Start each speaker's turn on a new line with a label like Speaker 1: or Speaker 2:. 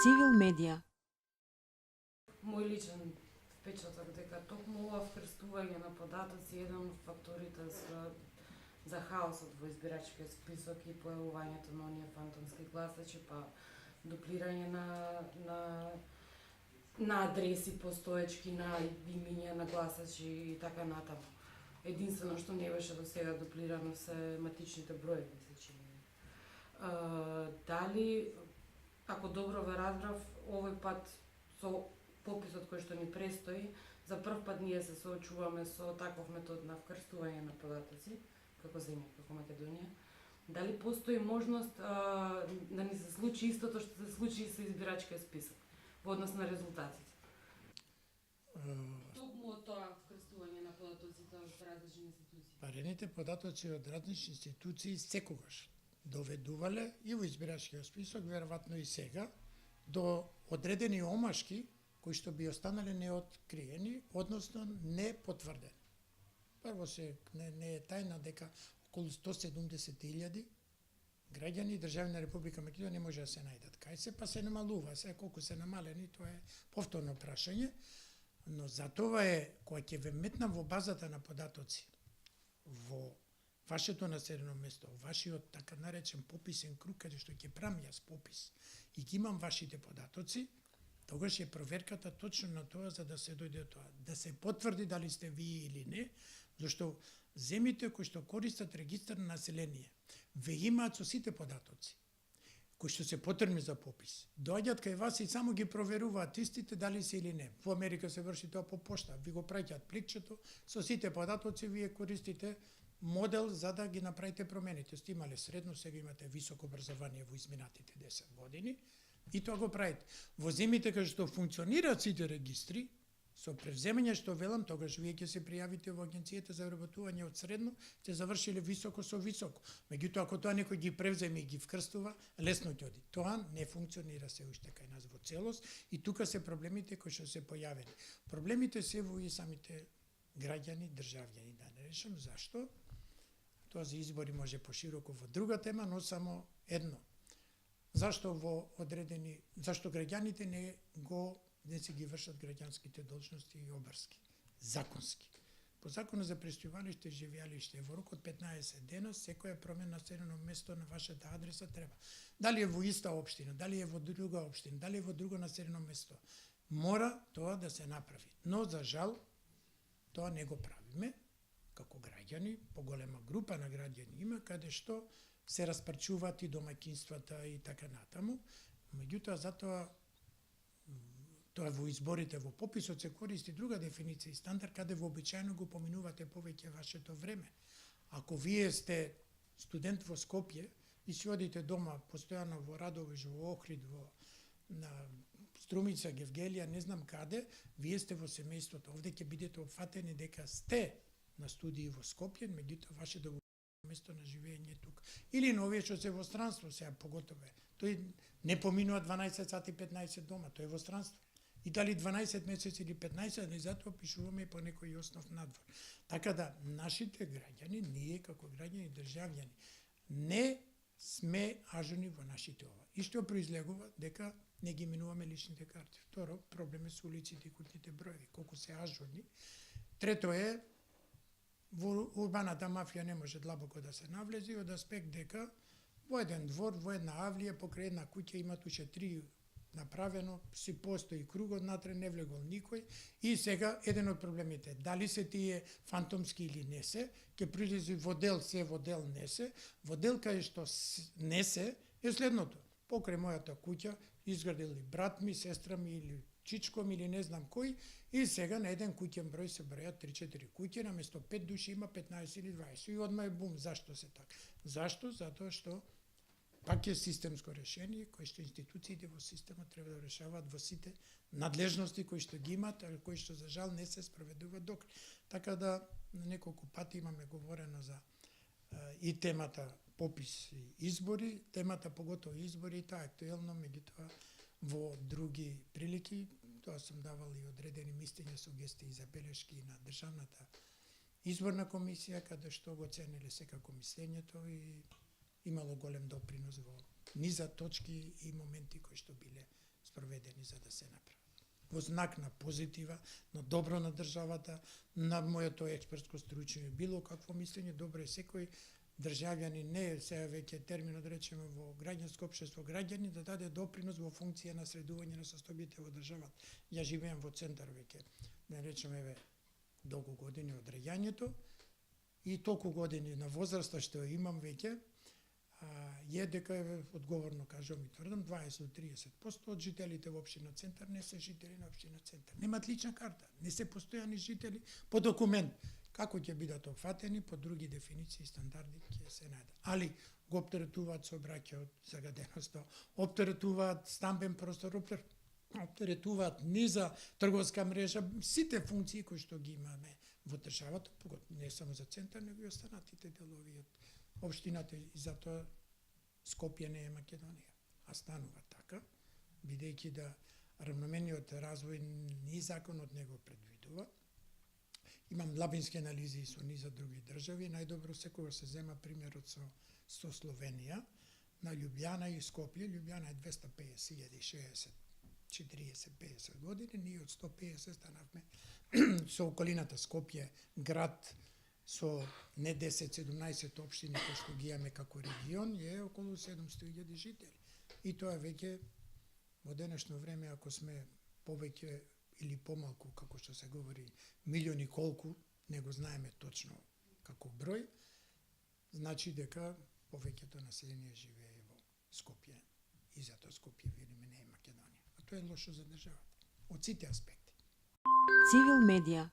Speaker 1: Цивил медија.
Speaker 2: Мој личен впечаток дека токму ова вкрстување на податоци е еден од факторите за хаосот во избирачкиот список и појавувањето на оние фантомски гласачи, па дуплирање на адреси постоечки, на имиња на гласачи и така натаму. Единствено што не беше до сега дуплирано се матичните броеви, се чини. Дали, ако добро ве разбрав, овој пат со пописот кој што ни престои, за прв пат ние се соочуваме со таков метод на вкрстување на податоци, како земја, како Македонија. Дали постои можност да ни се случи истото што се случи и со избирачкиот список во однос на резултатите? Токму од тоа вкрстување на податоците од различни институции.
Speaker 3: Парените податоци од различни институции секогаш доведувале и во избирачкиот список, веројатно и сега, до одредени омашки кои што би останале неоткриени, односно непотврдени. Прво не е тајна дека околу 170.000 граѓани и државјани на Република Македонија не може да се најдат. Кај се па се намалува, сега колку се намалени, тоа е повторно прашање, но затоа е кога ќе ве метнам во базата на податоци во вашето населено место, вашиот така наречен пописен круг, каде што ќе правам јас попис и ги имам вашите податоци, тогаш е проверката точно на тоа за да се дојде тоа, да се потврди дали сте вие или не, зашто земите кои што користат регистар на население, ве имаат со сите податоци кои што се потребни за попис. Доаѓаат кај вас и само ги проверуваат истите дали се или не. Во Америка се врши тоа по пошта, ви го праќаат пликчето со сите податоци, вие користите модел за да ги направите промените. Сте имале средно, сега имате високо образование во изминатите 10 години и тоа го правите. Во земите каде што функционираат сите регистри, со превземање што велам, тогаш вие ќе се пријавите во агенцијата за вработување од средно, ќе завршиле високо со високо. Меѓутоа, ако тоа некој ги превземе и ги вкрстува, лесно ќе оди. Тоа не функционира се уште кај нас во целост и тука се проблемите кои што се појавени. Проблемите се во и самите граѓани, државјани, да не решам зашто. Тоа за избори може пошироко во друга тема, но само едно. Зашто граѓаните не се ги вршат граѓанските должности и обврски, законски. По законот за престојувалиште и живеалиште во рок од 15 дена, секоја промена на населено место на вашата адреса треба. Дали е во иста општина, дали е во друга општина, дали е во друго населено место, мора тоа да се направи. Но за жал тоа не го правиме како граѓани, поголема група на граѓани има каде што се распарчуваат и домаќинствата и така натаму. Меѓутоа затоа тоа во изборите, во пописот се користи друга дефиниција и стандард, каде вообичаено го поминувате повеќе вашето време. Ако вие сте студент во Скопје и си одите дома постојано во Радовиш, во Охрид, во Струмица, Гевгелија, не знам каде, вие сте во семејството. Овде ќе бидете опфатени дека сте на студии во Скопје, меѓутоа вашето место на живење тука. Или на овие што се во странство, сега поготово е. Тој не поминува 12 сати 15 дома, тој е во странство. И дали 12 месеци или 15, не затоа пишуваме по некој основ надвор. Така да, нашите граѓани, ние како граѓани државјани, не сме ажурни во нашите ова. И што произлегува дека не ги минуваме личните карти. Второ, проблем е со улиците и кутните броеви, колку се ажурни. Трето е, во урбаната мафија не може длабоко да се навлези од аспект дека во еден двор, во една авлија, покрај една куќа имат уште 3 направено, си постои кругот, натре не влегол никој и сега еден од проблемите, дали се тие фантомски или не се, ќе прилези во дел се, во дел не се, во дел кај што не се е следното. Покрај мојата куќа изградили брат ми, сестра ми или чичко ми или не знам кој и сега на еден куќен број се бројат 3-4 куќи, наместо 5 души има 15 или 20 и одма е бум. Зашто се така? Зашто? Затоа што пак е системско решение, кој што институциите во системот треба да решаваат во сите надлежности кои што ги имат, а кои што за жал не се спроведуваат докрај. Така да неколку пати имаме говорено за и темата попис и избори, темата поготово избори, тоа е актуелно, меѓутоа во други прилики, тоа сум давал и одредени мислења, сугестии и забелешки на Државната изборна комисија, каде што го ценеле секако мислењето и имало голем допринос во низа точки и моменти кои што биле спроведени за да се направи. Во знак на позитива, на добро на државата, на моето експертско стручење, било какво мислење, добро е секој државјанин, не е сега веќе терминот да речеме во граѓанско општество, граѓани да даде допринос во функција на средување на состојбите во државата. Ја живеам во центар веќе, да речеме долго години од раѓањето и толку години на возраста што имам веќе, е дека одговорно кажувам и тврдам 20-30% од жителите во општина Центар не се жители на општина Центар. Немат лична карта, не се постојани жители по документ. Како ќе бидат опфатени по други дефиниции и стандарди ќе се најдат. Али го оптеретуваат сообраќај од загаденоста, оптеретуваат стамбен простор, оптеретуваат низа трговска мрежа, сите функции кои што ги имаме во државата, не само за Центар, него и останатите делови од општината, и затоа Скопје не е Македонија. А станува така, бидејќи да равномерниот развој ни законот него предвидува. Имам лабински анализи со низа други држави, најдобро секогаш се зема примерот со Словенија, на Љубљана и Скопје. Љубљана е 250.060, 40-50 години, ние од 150 станавме со околината Скопје, град со не 10-17 општини кои што ги имаме како регион, е околу 700.000 жители. И тоа веќе во денешно време, ако сме повеќе или помалку, како што се говори, милиони колку, не го знаеме точно како број, значи дека повеќето население живее во Скопје и затоа Скопје велиме не е Македонија. А тоа е лошо за државата, од сите аспекти.
Speaker 1: Цивил медија